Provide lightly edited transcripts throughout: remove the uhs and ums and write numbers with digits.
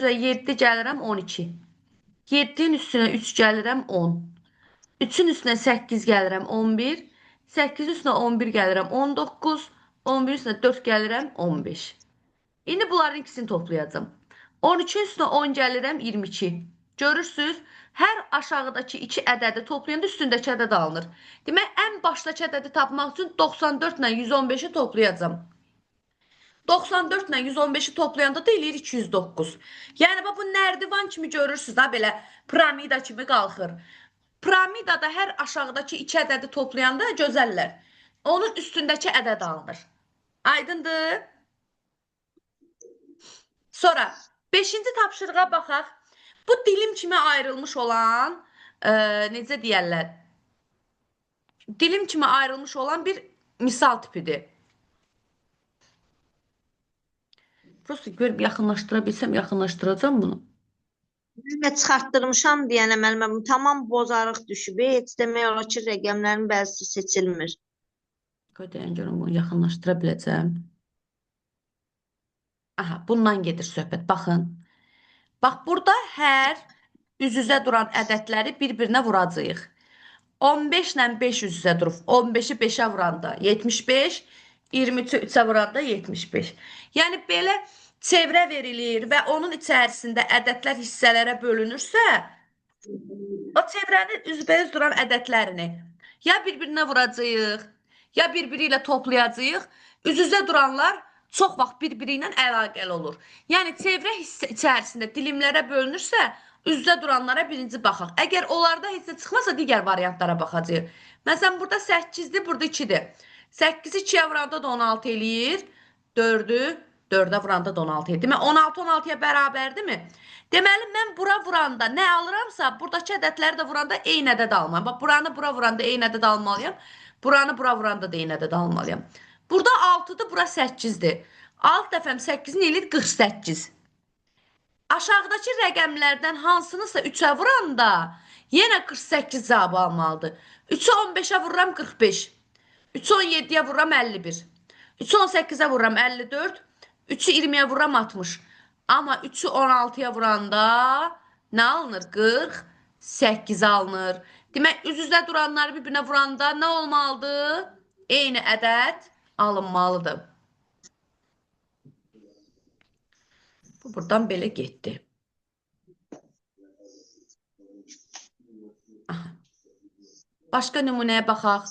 7 gəlirəm 12. 7-nin üstünə 3 gəlirəm 10. 3-ün üstünə 8 gəlirəm 11. 8-in üstünə 11 gəlirəm 19. 11-in üstünə 4 gəlirəm 15. İndi bunların ikisini toplayacağım. 13-ün üstünə 10 gəlirəm 22. Görürsünüz? Hər aşağıdakı 2 ədədi toplayanda üstündəki ədəd alınır. Demək, ən başdakı ədədi tapmaq üçün 94 ilə 115-i toplayacağım. 94 ilə 115-i toplayanda da eləyir 209. Yəni, bu nərdivan kimi görürsünüz da, belə piramida kimi qalxır. Piramidada hər aşağıdakı 2 ədədi toplayanda gözəllər. Onun üstündəki ədəd alınır. Aydındır? Sonra 5-ci tapşırığa baxaq. Bu dilim kimi ayrılmış olan, necə deyərlər, dilim kimi ayrılmış olan bir misal tipidir. Prosta görüb yaxınlaşdıra bilsəm, yaxınlaşdıracam bunu. Mən çıxartdırmışam deyənə müəllimə, tamam bozarıq düşüb. Heç demək olar ki, rəqəmlərin bəzisi seçilmir. Qoyayım görüm, bunu yaxınlaşdıra biləcəm. Aha, bundan gedir söhbət. Baxın. Bax, burada hər üz-üzə duran ədədləri bir-birinə vuracağıq. 15 ilə 5 üz-üzə durub. 15-i 5-ə vuranda 75, 23-ü 3-ə vuranda 75. Yəni, belə çevrə verilir və onun içərisində ədədlər hissələrə bölünürsə, o çevrənin üzbəüz duran ədədlərini ya bir-birinə vuracağıq, ya bir-biri ilə toplayacağıq. Üz-üzə duranlar çox vaxt bir-biri ilə əlaqəli olur. Yəni, çevrə hissə içərisində dilimlərə bölünürsə, üz-üzə duranlara birinci baxaq. Əgər onlarda heç nə çıxmasa, digər variantlara baxacağıq. Məsələn, burada 8-dir, burada 2-dir. 8-i 2-yə vuranda da 16 eləyir. 4-ü 4-ə vuranda da 16 eləyir. Demək, 16 16-ya bərabərdirmi? Deməli, mən bura vuranda nə alıramsa, buradakı ədədləri də vuranda eyni ədəd almalıyım. Bax, buranı bura vuranda eyni ədəd almalıyım. Buranı bura vuranda da eyni ədəd almalıyım. Burada 6-dır, bura 8-dir. 6 dəfəm 8-in eləyir 48. Aşağıdakı rəqəmlərdən hansınısa 3-ə vuranda yenə 48 cavabı almalıdır. 3-ü 15-ə vururam 45. 3-ü 17-yə vururam 51. 3-ü 18-ə vururam 54. 3-ü 20-yə vururam 60. Amma 3-ü 16-ya vuranda nə alınır? 48 alınır. Demək, üz-üzə duranları bir-birinə vuranda nə olmalıdır? Eyni ədəd alınmalıdır. Bu, buradan belə getdi. Aha. Başqa nümunəyə baxaq.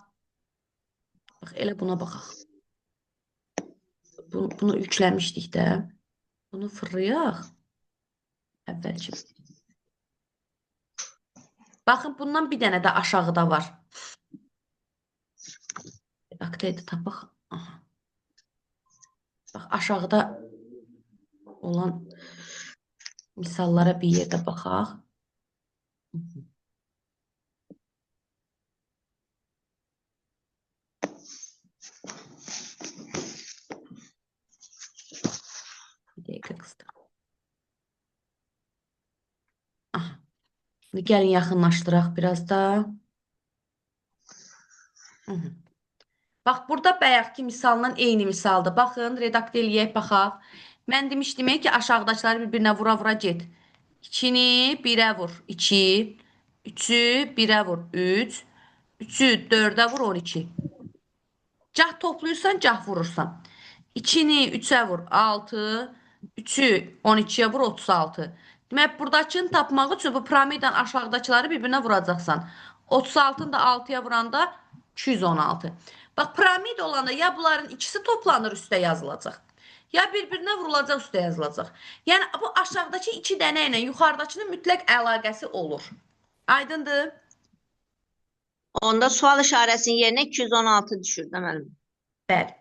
Bax, elə buna baxaq. Bunu yükləmişdik də. Bunu fırlayaq. Əvvəlki. Baxın, bundan bir dənə də aşağıda var. Redaktaydı tapaq. Aha. Bax, aşağıda olan misallara bir yerdə baxaq. Bir dəqiqə qıstım. Aha. Gəlin yaxınlaşdıraq biraz da. Bax, burada bayaqki misaldan eyni misaldır. Baxın, redaktə eləyək, baxaq. Mən demişdim ki, aşağıdakıları bir-birinə vura-vura get. 2-ni 1-ə vur, 2. 3-ü 1-ə vur, 3. 3-ü 4-ə vur, 12. Cah toplayırsan, cah vurursan. 2-ni 3-ə vur, 6. 3-ü 12-yə vur, 36. Demək, buradakını tapmaq üçün bu piramidanın aşağıdakıları bir-birinə vuracaqsan. 36-nı da 6-ya vuranda 216. Bax, piramid olanda ya bunların ikisi toplanır, üstə yazılacaq. Ya bir-birinə vurulacaq, üstə yazılacaq. Yəni, bu aşağıdakı 2 dənə ilə yuxarıdakının mütləq əlaqəsi olur. Aydındır? Onda sual işarəsinin yerinə 216 düşür də müəllim. Bəli.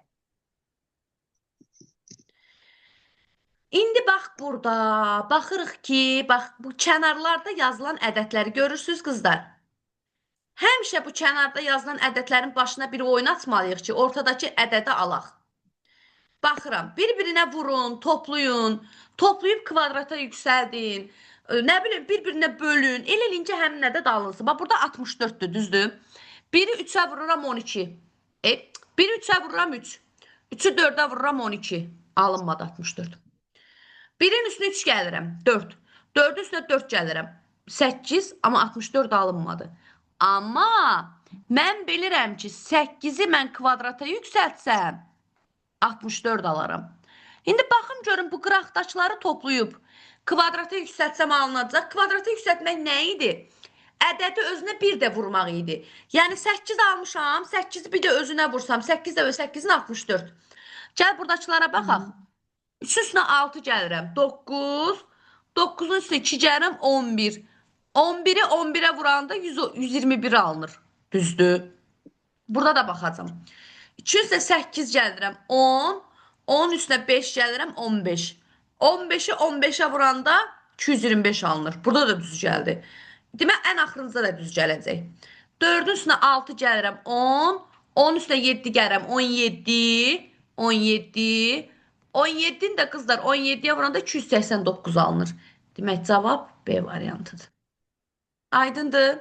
İndi bax burada, baxırıq ki, bax bu kənarlarda yazılan ədədləri görürsünüz qızlar. Həmişə bu kənarda yazılan ədədlərin başına bir oynatmalıyıq ki, ortadakı ədədi alaq. Baxıram, bir-birinə vurun, toplayın, toplayıb kvadrata yüksəldin, nə bilim, bir-birinə bölün, elə eləyincə həmin ədəd alınsın. Bax, burada 64-dür, düzdür? 1-i 3-ə vururam 12. 1-i 3-ə vururam 3. 3-ü 4-ə vururam 12. Alınmadı 64. Birin üstünə 3 gəlirəm. 4. 4-ün üstünə 4 gəlirəm. 8, amma 64 alınmadı. Amma mən bilirəm ki, 8-i mən kvadrata yüksəltsəm 64 alaram. İndi baxım görüm bu qıraqdakıları toplayıb kvadrata yüksəltsəm alınacaq. Kvadrata yüksəltmək nə idi? Ədədi özünə bir də vurmaq idi. Yəni 8 almışam, 8-i bir də özünə vursam, 8 də 8-in 64. Gəl buradakılara baxaq. 3 üstünə 6 gəlirəm. 9. 9-un üstünə 2 gəlirəm. 11. 11-i 11-ə vuranda 121 alınır. Düzdür? Burada da baxacam. 2 üstə 8 gəlirəm. 10. 10 üstünə 5 gəlirəm. 15. 15-i 15-ə vuranda 225 alınır. Burada da düz gəldi. Demək, ən axırıncıda da düz gələcək. 4-ün üstünə 6 gəlirəm. 10. 10 üstünə 7 gəlirəm. 17. 17. 17-ni də qızlar 17-yə vuranda 289 alınır. Demək, cavab B variantıdır. Aydındır.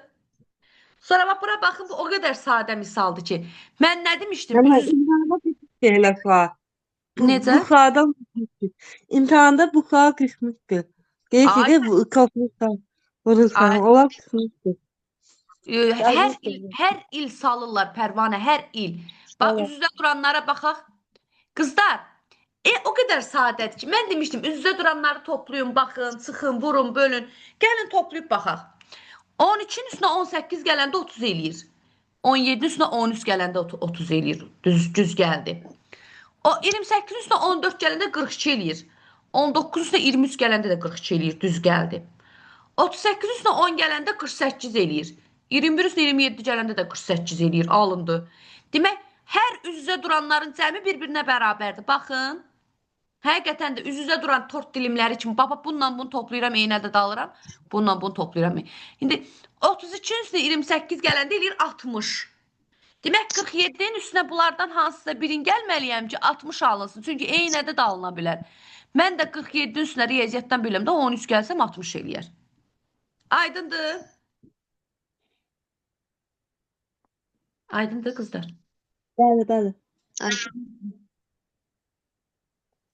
Sonra bax, bura baxın, bu o qədər sadə misaldır ki, mən nə demişdim? Ama imtihanda bir şeyler var. Necə? Bu sağdan imtihanda bu sağ kısmıştı. Gerisi de bu kapmışlar. Vurursan. Ay. Olan kısmıştı. Hər il salırlar Pərvanə, hər il. Bax, Evet. üz-üzə duranlara baxaq. Qızlar, o qədər sadədir ki, mən demişdim, üz-üzə duranları toplayın, baxın, çıxın, vurun, bölün. Gəlin toplayıb baxaq. 12-nin üstünə 18 gələndə 30 eləyir. 17-nin üstünə 13 gələndə 30 eləyir. Düz gəldi. O 28-in üstünə 14 gələndə 42 eləyir. 19-un üstünə 23 gələndə də 42 eləyir. Düz gəldi. 38-in üstünə 10 gələndə 48 eləyir. 21 üstünə 27 gələndə də 48 eləyir. Alındı. Demək, hər üz-üzə duranların cəmi bir-birinə bərabərdir. Baxın. Həqiqətən də üz-üzə duran tort dilimləri kimi, baba, bununla bunu toplayıram, eynədə dalıram. Bununla bunu toplayıram. İndi 32-nin üstünə 28 gələndə eləyir 60. Demək, 47-nin üstünə bunlardan hansısa birin gəlməliyəm ki, 60 alınsın. Çünki eynədə də alına bilər. Mən də 47-nin üstünə riyaziyyatdan bilirəm də 13 gəlsəm 60 eləyər. Aydındır. Aydındır qızlar. Bəli, bəli.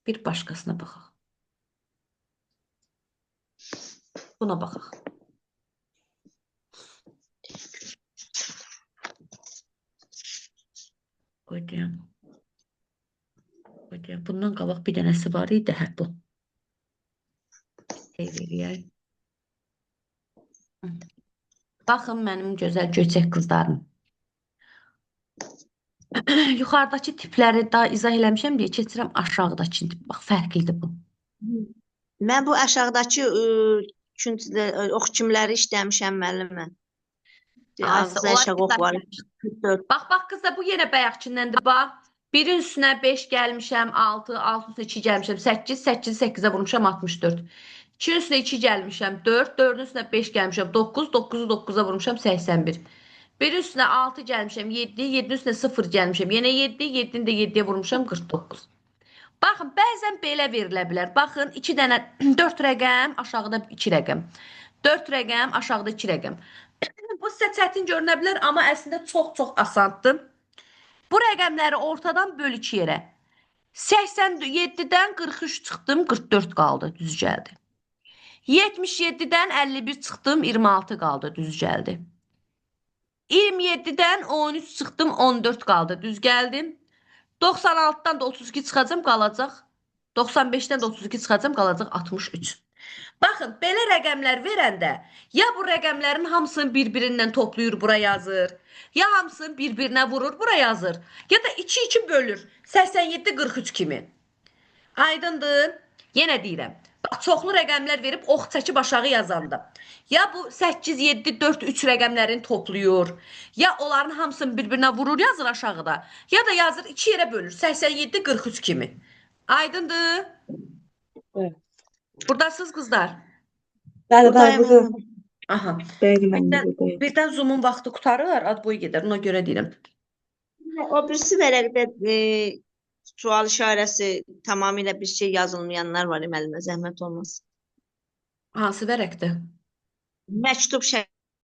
Bir başqasına baxaq. Buna baxaq. Qoydum. Bundan qabaq bir dənəsi var idi. Hə, bu. Eləyək. Baxın mənim gözəl göçək qızlarım. Yuxarıdakı tipləri daha izah eləmişəm deyə keçirəm aşağıdakı tip. Bax, fərqlidir bu. Mən bu aşağıdakı ox kimləri işləmişəm müəllimə. Ağzı aşağı ox var. 44. Bax qızlar, bu yenə bayaqçındəndir. Bax, birin üstünə 5 gəlmişəm, 6, 6 üstünə 2 gəlmişəm, 8, 8-i 8-ə vurmuşam, 64. 2-nin üstünə 2 gəlmişəm, 4, 4-ün üstünə 5 gəlmişəm, 9, 9-u 9-a vurmuşam, 81. Birin üstünə 6 gəlmişəm, 7, 7-nin üstünə 0 gəlmişəm, yenə 7, 7-ni də 7-yə vurmuşam, 49. Baxın, bəzən belə verilə bilər. Baxın, 2 dənə 4 rəqəm, aşağıda 2 rəqəm. 4 rəqəm, aşağıda 2 rəqəm. Bu sizə çətin görünə bilər, amma əslində çox-çox asandır. Bu rəqəmləri ortadan böl 2 yerə. 87-dən 43 çıxdım, 44 qaldı, düz gəldi. 77-dən 51 çıxdım, 26 qaldı, düz gəldi. 27-dən 13 çıxdım, 14 qaldı, düz gəldim. 96-dan da 32 çıxacam, qalacaq. 95-dən də 32 çıxacam, qalacaq 63. Baxın, belə rəqəmlər verəndə ya bu rəqəmlərin hamısını bir-birindən toplayır, bura yazır. Ya hamısını bir-birinə vurur, bura yazır. Ya da 2-2 bölür. 87-43 kimi. Aydındır. Yenə deyirəm. Bax, çoxlu rəqəmlər verib ox çəkib aşağı yazanda. Ya bu 8, 7, 4, 3 rəqəmlərini toplayır. Ya onların hamısını bir-birinə vurur, yazır aşağıda. Ya da yazır 2 yerə bölür. 87-43 kimi. Aydındır. Evet. Buradasınız qızlar. Bəli, bəli, Buradayım. buradayım. Aha. Bəli, mən də buradayım. Birdən Zoom-un vaxtı qutarır, ad boyu gedər. Ona görə deyirəm. O birisi vərəqdə sual işarəsi tamamilə bir şey yazılmayanlar var müəllimə, zəhmət olmasın. Hansı vərəqdə? Məktub şəkli